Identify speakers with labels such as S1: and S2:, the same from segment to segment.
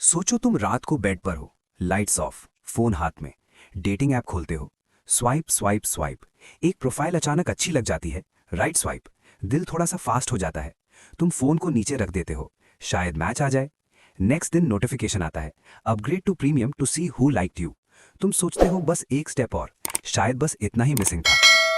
S1: सोचो तुम रात को बेड पर हो, लाइट्स ऑफ, फोन हाथ में, डेटिंग ऐप खोलते हो, स्वाइप स्वाइप स्वाइप, एक प्रोफाइल अचानक अच्छी लग जाती है, राइट स्वाइप, दिल थोड़ा सा फास्ट हो जाता है, तुम फोन को नीचे रख देते हो, शायद मैच आ जाए। नेक्स्ट दिन नोटिफिकेशन आता है, upgrade to premium to see who liked you. तुम सोचते हो बस एक स्टेप और, शायद बस इतना ही मिसिंग था,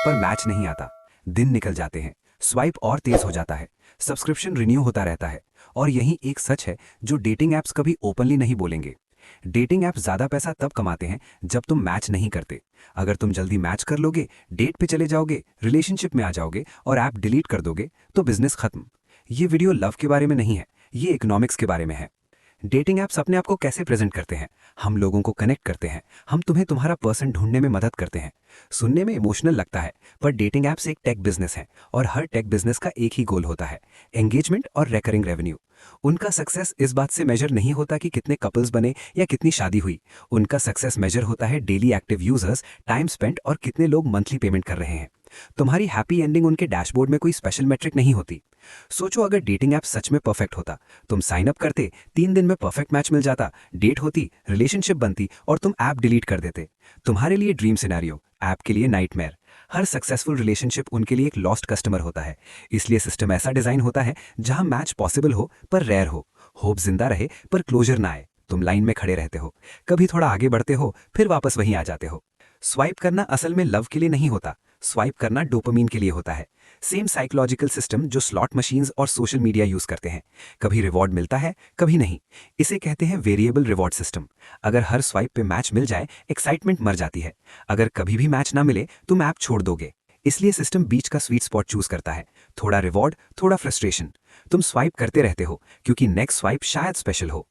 S1: पर मैच नहीं आता। दिन निकल जाते हैं, स्वाइप और तेज हो जाता है, सब्सक्रिप्शन रिन्यू होता रहता है। और यही एक सच है जो डेटिंग ऐप्स कभी ओपनली नहीं बोलेंगे। डेटिंग ऐप्स ज्यादा पैसा तब कमाते हैं जब तुम मैच नहीं करते। अगर तुम जल्दी मैच कर लोगे, डेट पे चले जाओगे, रिलेशनशिप में आ जाओगे और ऐप डिलीट कर दोगे तो बिजनेस खत्म। ये वीडियो लव के बारे में नहीं है, ये इकोनॉमिक्स के बारे में है। डेटिंग ऐप्स अपने आप को कैसे प्रेजेंट करते हैं? हम लोगों को कनेक्ट करते हैं, हम तुम्हें तुम्हारा पर्सन ढूंढने में मदद करते हैं। सुनने में इमोशनल लगता है, पर डेटिंग ऐप्स एक टेक बिजनेस है और हर टेक बिजनेस का एक ही गोल होता है, एंगेजमेंट और रेकरिंग रेवेन्यू। उनका सक्सेस इस बात से मेजर नहीं होता कि कितने कपल्स बने या कितनी शादी हुई। उनका सक्सेस मेजर होता है daily active users, time spent और कितने लोग मंथली पेमेंट कर रहे हैं। तुम्हारी हैप्पी एंडिंग उनके डैशबोर्ड में कोई स्पेशल मैट्रिक नहीं होती। सोचो अगर डेटिंग ऐप सच में परफेक्ट होता, तुम साइन अप करते, 3 दिन में परफेक्ट मैच मिल जाता, डेट होती, रिलेशनशिप बनती और तुम ऐप डिलीट कर देते। तुम्हारे लिए ड्रीम सिनेरियो, ऐप के लिए नाइटमेयर। हर सक्सेसफुल रिलेशनशिप उनके लिए एक लॉस्ट कस्टमर होता है। इसलिए सिस्टम ऐसा डिजाइन होता है जहां मैच पॉसिबल हो पर रेयर हो, होप जिंदा रहे पर क्लोजर ना आए। तुम लाइन में खड़े रहते हो, कभी थोड़ा आगे बढ़ते हो, फिर वापस वहीं आ जाते हो। स्वाइप करना असल में लव के लिए नहीं होता, स्वाइप करना डोपामीन के लिए होता है। सेम साइकोलॉजिकल सिस्टम जो स्लॉट मशीन्स और सोशल मीडिया यूज करते हैं। कभी रिवॉर्ड मिलता है, कभी नहीं। इसे कहते हैं वेरिएबल रिवॉर्ड सिस्टम। अगर हर स्वाइप पे मैच मिल जाए, एक्साइटमेंट मर जाती है। अगर कभी भी मैच ना मिले, तुम ऐप छोड़ दोगे। इसलिए सिस्टम बीच का स्वीट स्पॉट चूज करता है, थोड़ा रिवॉर्ड, थोड़ा फ्रस्ट्रेशन। तुम स्वाइप करते रहते हो क्योंकि नेक्स्ट स्वाइप शायद स्पेशल हो।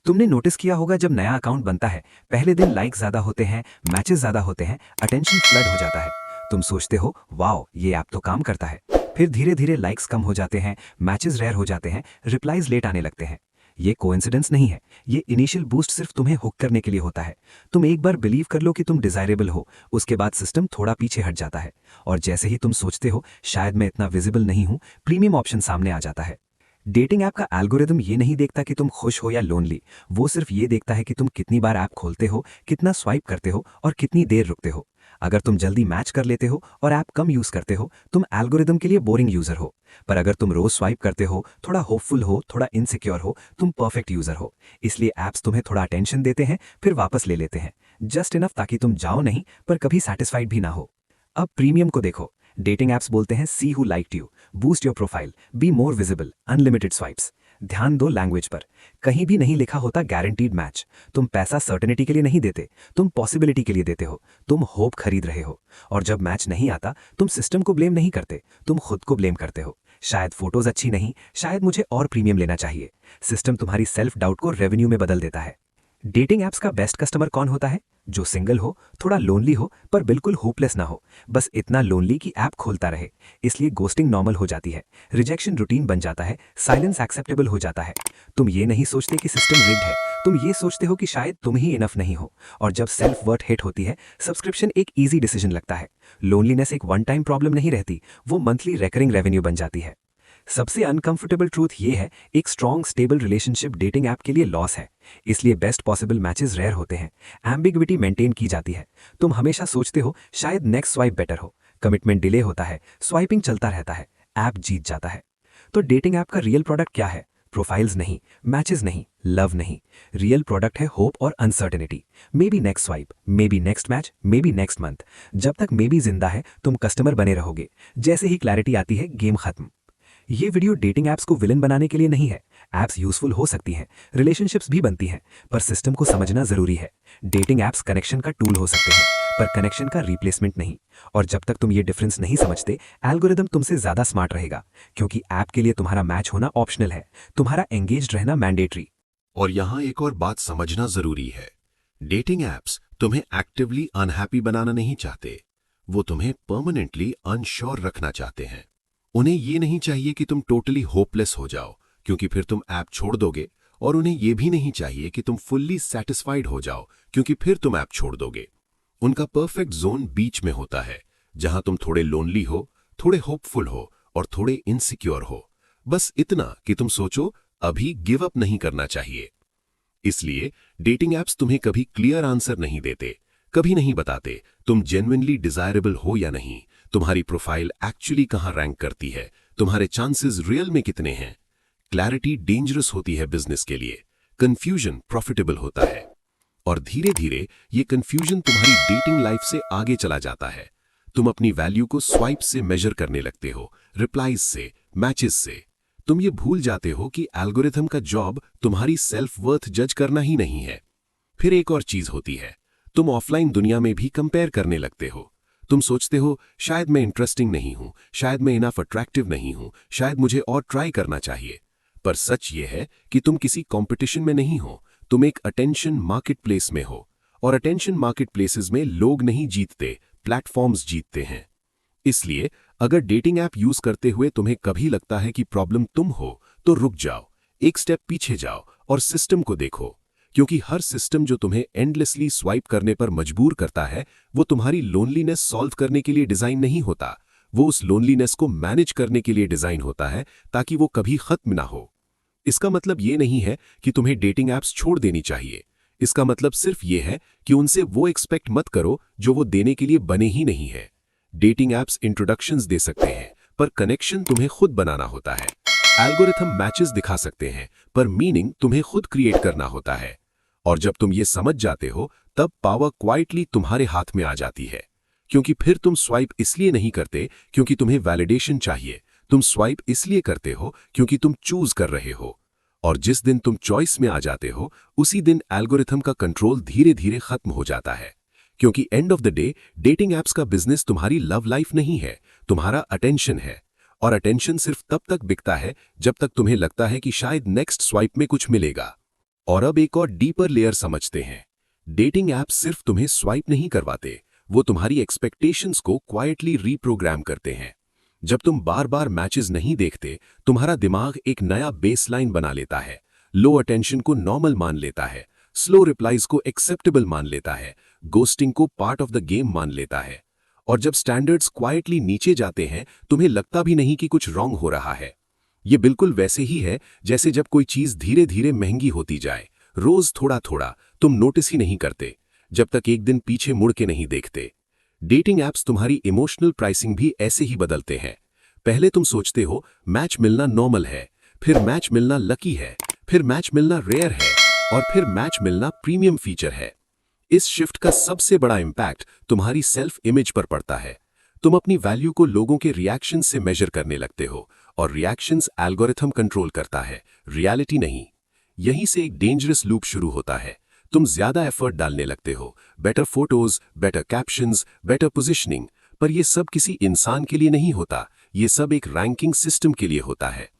S1: तुमने नोटिस किया होगा जब नया अकाउंट बनता है, पहले दिन लाइक ज्यादा होते हैं, मैचेस ज्यादा होते हैं, अटेंशन फ्लड हो जाता है। तुम सोचते हो वाओ ये ऐप तो काम करता है। फिर धीरे धीरे लाइक्स कम हो जाते हैं, मैचेस रेयर हो जाते हैं, रिप्लाईज लेट आने लगते हैं। ये कोइंसिडेंस नहीं है, ये इनिशियल बूस्ट सिर्फ तुम्हें हुक करने के लिए होता है। तुम एक बार बिलीव कर लो कि तुम डिजायरेबल हो, उसके बाद सिस्टम थोड़ा पीछे हट जाता है। और जैसे ही तुम सोचते हो शायद मैं इतना विजिबल नहीं हूं, प्रीमियम ऑप्शन सामने आ जाता है। डेटिंग ऐप का एल्गोरिदम ये नहीं देखता कि तुम खुश हो या लोनली, वो सिर्फ ये देखता है कि तुम कितनी बार ऐप खोलते हो, कितना स्वाइप करते हो और कितनी देर रुकते हो। अगर तुम जल्दी मैच कर लेते हो और ऐप कम यूज करते हो, तुम एल्गोरिदम के लिए बोरिंग यूजर हो। पर अगर तुम रोज स्वाइप करते हो, थोड़ा होपफुल हो, थोड़ा इनसिक्योर हो, तुम परफेक्ट यूजर हो। इसलिए ऐप्स तुम्हें थोड़ा अटेंशन देते हैं, फिर वापस ले लेते हैं, जस्ट इनफ ताकि तुम जाओ नहीं पर कभी सेटिस्फाइड भी ना हो। अब प्रीमियम को देखो। डेटिंग ऐप्स बोलते हैं सी who liked you, boost your profile, be more visible, unlimited swipes. ध्यान दो लैंग्वेज पर, कहीं भी नहीं लिखा होता गारंटीड मैच। तुम पैसा सर्टेनिटी के लिए नहीं देते, तुम पॉसिबिलिटी के लिए देते हो। तुम होप खरीद रहे हो। और जब मैच नहीं आता, तुम सिस्टम को ब्लेम नहीं करते, तुम खुद को ब्लेम करते हो। शायद फोटोज अच्छी नहीं, शायद मुझे और प्रीमियम लेना चाहिए। सिस्टम तुम्हारी सेल्फ डाउट को रेवेन्यू में बदल देता है। डेटिंग ऐप्स का बेस्ट कस्टमर कौन होता है? जो सिंगल हो, थोड़ा लोनली हो पर बिल्कुल होपलेस ना हो, बस इतना लोनली कि ऐप खोलता रहे। इसलिए गोस्टिंग नॉर्मल हो जाती है, रिजेक्शन रूटीन बन जाता है, साइलेंस एक्सेप्टेबल हो जाता है। तुम ये नहीं सोचते कि सिस्टम रिग्ड है, तुम ये सोचते हो कि शायद तुम ही इनफ नहीं हो। और जब सेल्फ वर्थ हिट होती है, सब्सक्रिप्शन एक ईजी डिसीजन लगता है। लोनलीनेस एक वन टाइम प्रॉब्लम नहीं रहती, वो मंथली रेकरिंग रेवेन्यू बन जाती है। सबसे अनकंफर्टेबल ट्रूथ ये है, एक strong stable relationship dating app के लिए लॉस है। इसलिए बेस्ट पॉसिबल मैचेस रेयर होते हैं, एम्बिग्विटी मेंटेन की जाती है। तुम हमेशा सोचते हो शायद नेक्स्ट स्वाइप बेटर हो, कमिटमेंट डिले होता है, स्वाइपिंग चलता रहता है, ऐप जीत जाता है। तो डेटिंग ऐप का रियल प्रोडक्ट क्या है? प्रोफाइल्स नहीं, मैचेस नहीं, लव नहीं। रियल प्रोडक्ट है होप और uncertainty. May be next swipe, may be next match, may be next month. जब तक मे बी जिंदा है, तुम कस्टमर बने रहोगे। जैसे ही क्लैरिटी आती है, गेम खत्म। ये वीडियो डेटिंग ऐप्स को विलन बनाने के लिए नहीं है। ऐप्स यूजफुल हो सकती हैं, रिलेशनशिप्स भी बनती हैं, पर सिस्टम को समझना जरूरी है। डेटिंग ऐप्स कनेक्शन का टूल हो सकते हैं, पर कनेक्शन का रिप्लेसमेंट नहीं। और जब तक तुम ये डिफरेंस नहीं समझते, एल्गोरिदम तुमसे ज्यादा स्मार्ट रहेगा। क्योंकि ऐप के लिए तुम्हारा मैच होना ऑप्शनल है, तुम्हारा एंगेज्ड रहना मैंडेटरी।
S2: और यहाँ एक और बात समझना जरूरी है, डेटिंग ऐप्स तुम्हें एक्टिवली अनहैप्पी बनाना नहीं चाहते, वो तुम्हें परमानेंटली अनश्योर रखना चाहते हैं। उन्हें ये नहीं चाहिए कि तुम टोटली होपलेस हो जाओ, क्योंकि फिर तुम ऐप छोड़ दोगे। और उन्हें यह भी नहीं चाहिए कि तुम फुल्ली सेटिस्फाइड हो जाओ, क्योंकि फिर तुम ऐप छोड़ दोगे। उनका परफेक्ट जोन बीच में होता है, जहां तुम थोड़े लोनली हो, थोड़े होपफुल हो और थोड़े इनसिक्योर हो। बस इतना कि तुम सोचो अभी गिव अप नहीं करना चाहिए। इसलिए डेटिंग एप्स तुम्हें कभी क्लियर आंसर नहीं देते, कभी नहीं बताते तुम जेन्युइनली डिजायरेबल हो या नहीं, तुम्हारी प्रोफाइल एक्चुअली कहां रैंक करती है, तुम्हारे चांसेस रियल में कितने हैं। क्लैरिटी डेंजरस होती है बिजनेस के लिए, कंफ्यूजन प्रॉफिटेबल होता है। और धीरे धीरे ये कंफ्यूजन तुम्हारी डेटिंग लाइफ से आगे चला जाता है। तुम अपनी वैल्यू को स्वाइप से मेजर करने लगते हो, रिप्लाईज से, मैचेस से। तुम ये भूल जाते हो कि एल्गोरिथम का जॉब तुम्हारी सेल्फ वर्थ जज करना ही नहीं है। फिर एक और चीज होती है, तुम ऑफलाइन दुनिया में भी कंपेयर करने लगते हो। तुम सोचते हो शायद मैं इंटरेस्टिंग नहीं हूं, शायद मैं इनफ अट्रैक्टिव नहीं हूं, शायद मुझे और ट्राई करना चाहिए। पर सच ये है कि तुम किसी कंपटीशन में नहीं हो, तुम एक अटेंशन मार्केट प्लेस में हो। और अटेंशन मार्केट प्लेसेस में लोग नहीं जीतते, प्लेटफॉर्म्स जीतते हैं। इसलिए अगर डेटिंग ऐप यूज करते हुए तुम्हें कभी लगता है कि प्रॉब्लम तुम हो, तो रुक जाओ, एक स्टेप पीछे जाओ और सिस्टम को देखो। क्योंकि हर सिस्टम जो तुम्हें एंडलेसली स्वाइप करने पर मजबूर करता है, वो तुम्हारी लोनलीनेस सॉल्व करने के लिए डिजाइन नहीं होता, वो उस लोनलीनेस को मैनेज करने के लिए डिजाइन होता है, ताकि वो कभी खत्म ना हो। इसका मतलब ये नहीं है कि तुम्हें डेटिंग ऐप्स छोड़ देनी चाहिए। इसका मतलब सिर्फ ये है कि उनसे वो एक्सपेक्ट मत करो जो वो देने के लिए बने ही नहीं है। डेटिंग ऐप्स इंट्रोडक्शंस दे सकते हैं, पर कनेक्शन तुम्हें खुद बनाना होता है। एल्गोरिथम मैचेस दिखा सकते हैं, पर मीनिंग तुम्हें खुद क्रिएट करना होता है। और जब तुम ये समझ जाते हो, तब पावर क्वाइटली तुम्हारे हाथ में आ जाती है। क्योंकि फिर तुम स्वाइप इसलिए नहीं करते क्योंकि तुम्हें वैलिडेशन चाहिए, तुम स्वाइप इसलिए करते हो क्योंकि तुम चूज कर रहे हो। और जिस दिन तुम चॉइस में आ जाते हो, उसी दिन एल्गोरिथम का कंट्रोल धीरे धीरे खत्म हो जाता है। क्योंकि end of the day dating apps का बिजनेस तुम्हारी लव लाइफ नहीं है, तुम्हारा अटेंशन है। और अटेंशन सिर्फ तब तक बिकता है जब तक तुम्हें लगता है कि शायद नेक्स्ट स्वाइप में कुछ मिलेगा। और अब एक और डीपर लेयर समझते हैं। डेटिंग ऐप्स सिर्फ तुम्हें स्वाइप नहीं करवाते, वो तुम्हारी एक्सपेक्टेशंस को क्वाइटली रीप्रोग्राम करते हैं। जब तुम बार बार मैचेस नहीं देखते, तुम्हारा दिमाग एक नया बेसलाइन बना लेता है। लो अटेंशन को नॉर्मल मान लेता है, स्लो रिप्लाईज को एक्सेप्टेबल मान लेता है, गोस्टिंग को पार्ट ऑफ द गेम मान लेता है। और जब स्टैंडर्ड्स क्वाइटली नीचे जाते हैं, तुम्हें लगता भी नहीं कि कुछ रॉन्ग हो रहा है। ये बिल्कुल वैसे ही है जैसे जब कोई चीज धीरे धीरे महंगी होती जाए, रोज थोड़ा थोड़ा, तुम नोटिस ही नहीं करते, जब तक एक दिन पीछे मुड़ के नहीं देखते। डेटिंग ऐप्स तुम्हारी इमोशनल प्राइसिंग भी ऐसे ही बदलते हैं। पहले तुम सोचते हो मैच मिलना नॉर्मल है, फिर मैच मिलना लकी है, फिर मैच मिलना रेयर है, और फिर मैच मिलना प्रीमियम फीचर है। इस शिफ्ट का सबसे बड़ा इंपैक्ट तुम्हारी सेल्फ इमेज पर पड़ता है। तुम अपनी वैल्यू को लोगों के रिएक्शन से मेजर करने लगते हो, और रिएक्शंस एल्गोरिथम कंट्रोल करता है, रियलिटी नहीं। यहीं से एक डेंजरस लूप शुरू होता है। तुम ज्यादा एफर्ट डालने लगते हो, better photos, better captions, better positioning, पर यह सब किसी इंसान के लिए नहीं होता, ये सब एक रैंकिंग सिस्टम के लिए होता है।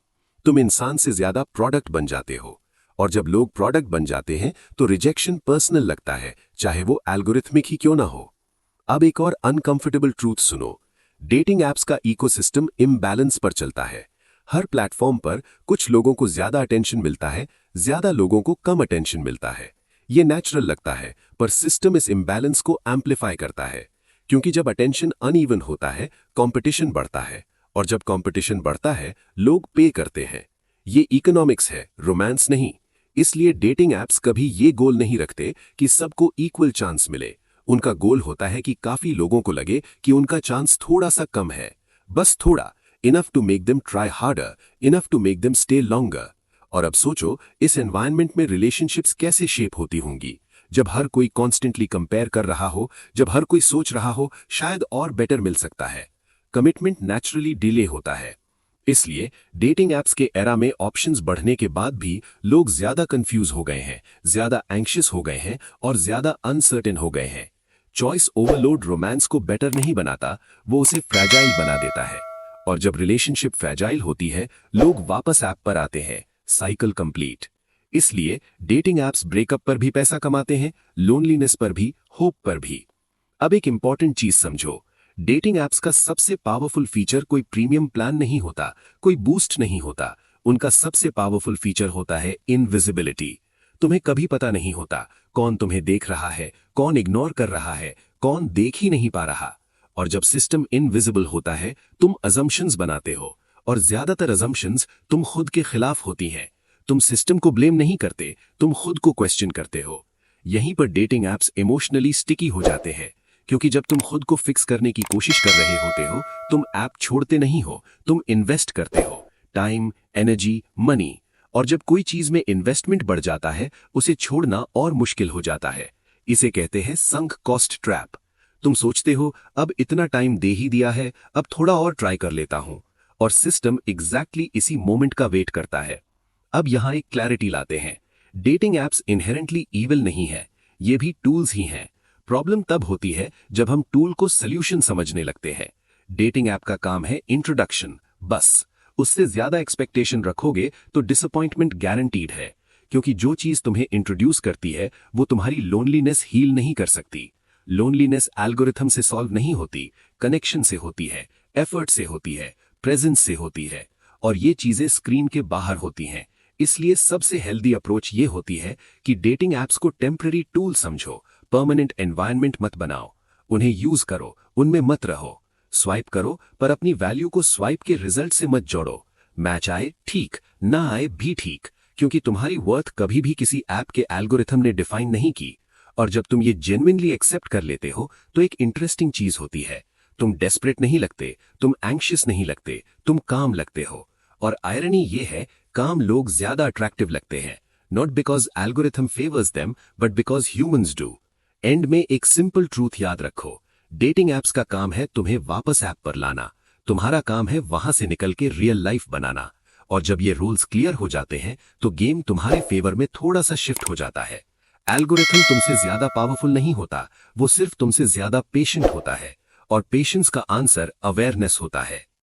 S2: तुम इंसान से ज्यादा प्रोडक्ट बन जाते हो, और जब लोग प्रोडक्ट बन जाते हैं तो रिजेक्शन पर्सनल लगता है, चाहे वो एल्गोरिथमिक ही क्यों ना हो। अब एक और अनकंफर्टेबल ट्रूथ सुनो। डेटिंग ऐप्स का इकोसिस्टम इम्बैलेंस पर चलता है। हर प्लेटफॉर्म पर कुछ लोगों को ज्यादा अटेंशन मिलता है, ज्यादा लोगों को कम अटेंशन मिलता है। ये नेचुरल लगता है, पर सिस्टम इस इम्बैलेंस को एम्पलीफाई करता है। क्योंकि जब अटेंशन अनइवन होता है, कंपटीशन बढ़ता है, और जब कंपटीशन बढ़ता है, लोग पे करते हैं। ये इकोनॉमिक्स है, रोमांस नहीं। इसलिए डेटिंग ऐप्स कभी ये गोल नहीं रखते कि सबको इक्वल चांस मिले। उनका गोल होता है कि काफी लोगों को लगे कि उनका चांस थोड़ा सा कम है, बस थोड़ा, enough to make them try harder, enough to make them stay longer. और अब सोचो, इस एनवायरनमेंट में रिलेशनशिप्स कैसे शेप होती होंगी, जब हर कोई कॉन्स्टेंटली कंपेयर कर रहा हो, जब हर कोई सोच रहा हो शायद और बेटर मिल सकता है। कमिटमेंट नेचुरली डिले होता है। इसलिए डेटिंग ऐप्स के एरा में ऑप्शंस बढ़ने के बाद भी लोग ज्यादा कंफ्यूज हो गए हैं, ज्यादा एंग्शियस हो गए हैं, और ज्यादा अनसर्टेन हो गए हैं। चॉइस ओवरलोड रोमांस को बेटर नहीं बनाता, वो उसे फ्रैजाइल बना देता है। और जब रिलेशनशिप फ्रैजाइल होती है, लोग वापस ऐप पर आते हैं, साइकिल कंप्लीट। इसलिए डेटिंग ऐप्स ब्रेकअप पर भी पैसा कमाते हैं, लोनलीनेस पर भी, होप पर भी। अब एक इंपॉर्टेंट चीज समझो, डेटिंग ऐप्स का सबसे पावरफुल फीचर कोई प्रीमियम प्लान नहीं होता, कोई बूस्ट नहीं होता। उनका सबसे पावरफुल फीचर होता है इनविजिबिलिटी। तुम्हें कभी पता नहीं होता कौन तुम्हें देख रहा है, कौन इग्नोर कर रहा है, कौन देख ही नहीं पा रहा। और जब सिस्टम इनविजिबल होता है, तुम अजम्पशंस बनाते हो, और ज्यादातर अजम्पशंस तुम खुद के खिलाफ होती हैं। तुम सिस्टम को ब्लेम नहीं करते, तुम खुद को क्वेश्चन करते हो। यहीं पर डेटिंग एप्स इमोशनली स्टिकी हो जाते हैं, क्योंकि जब तुम खुद को फिक्स करने की कोशिश कर रहे होते हो, तुम ऐप छोड़ते नहीं हो, तुम इन्वेस्ट करते हो टाइम, एनर्जी, मनी। और जब कोई चीज में इन्वेस्टमेंट बढ़ जाता है, उसे छोड़ना और मुश्किल हो जाता है। इसे कहते हैं संक कॉस्ट ट्रैप। तुम सोचते हो अब इतना टाइम दे ही दिया है, अब थोड़ा और ट्राई कर लेता हूं, और सिस्टम एग्जैक्टली इसी मोमेंट का वेट करता है। अब यहां एक क्लैरिटी लाते हैं, डेटिंग एप्स इनहेरेंटली ईविल नहीं है, ये भी टूल्स ही हैं। प्रॉब्लम तब होती है जब हम टूल को सोल्यूशन समझने लगते हैं। डेटिंग ऐप का काम है इंट्रोडक्शन, बस। उससे ज्यादा एक्सपेक्टेशन रखोगे तो डिसअपॉइंटमेंट गारंटीड है, क्योंकि जो चीज तुम्हें इंट्रोड्यूस करती है वो तुम्हारी लोनलीनेस हील नहीं कर सकती। लोनलीनेस एल्गोरिथम से सॉल्व नहीं होती, कनेक्शन से होती है, एफर्ट से होती है, प्रेजेंस से होती है, और ये चीजें स्क्रीन के बाहर होती हैं। इसलिए सबसे हेल्दी अप्रोच ये होती है कि डेटिंग एप्स को टेम्पररी टूल समझो, परमानेंट एनवायरनमेंट मत बनाओ। उन्हें यूज करो, उनमें मत रहो। स्वाइप करो, पर अपनी वैल्यू को स्वाइप के रिजल्ट से मत जोड़ो। मैच आए ठीक, ना आए भी ठीक, क्योंकि तुम्हारी वर्थ कभी भी किसी ऐप के एल्गोरिथम ने डिफाइन नहीं की। और जब तुम ये जेन्युइनली एक्सेप्ट कर लेते हो तो एक इंटरेस्टिंग चीज होती है, तुम डेस्परेट नहीं लगते, तुम एंग्शियस नहीं लगते, तुम काम लगते हो। और आयरनी ये है, काम लोग ज्यादा अट्रैक्टिव लगते हैं, not because algorithm favours them, but because humans do. And में एक सिंपल ट्रूथ याद रखो, डेटिंग एप्स का काम है तुम्हें वापस ऐप पर लाना, तुम्हारा काम है वहां से निकल के रियल लाइफ बनाना। और जब ये रूल्स क्लियर हो जाते हैं तो गेम तुम्हारे फेवर में थोड़ा सा शिफ्ट हो जाता है। एल्गोरिथम तुमसे ज्यादा पावरफुल नहीं होता, वो सिर्फ तुमसे ज्यादा पेशेंट होता है, और पेशेंस का आंसर अवेयरनेस होता है।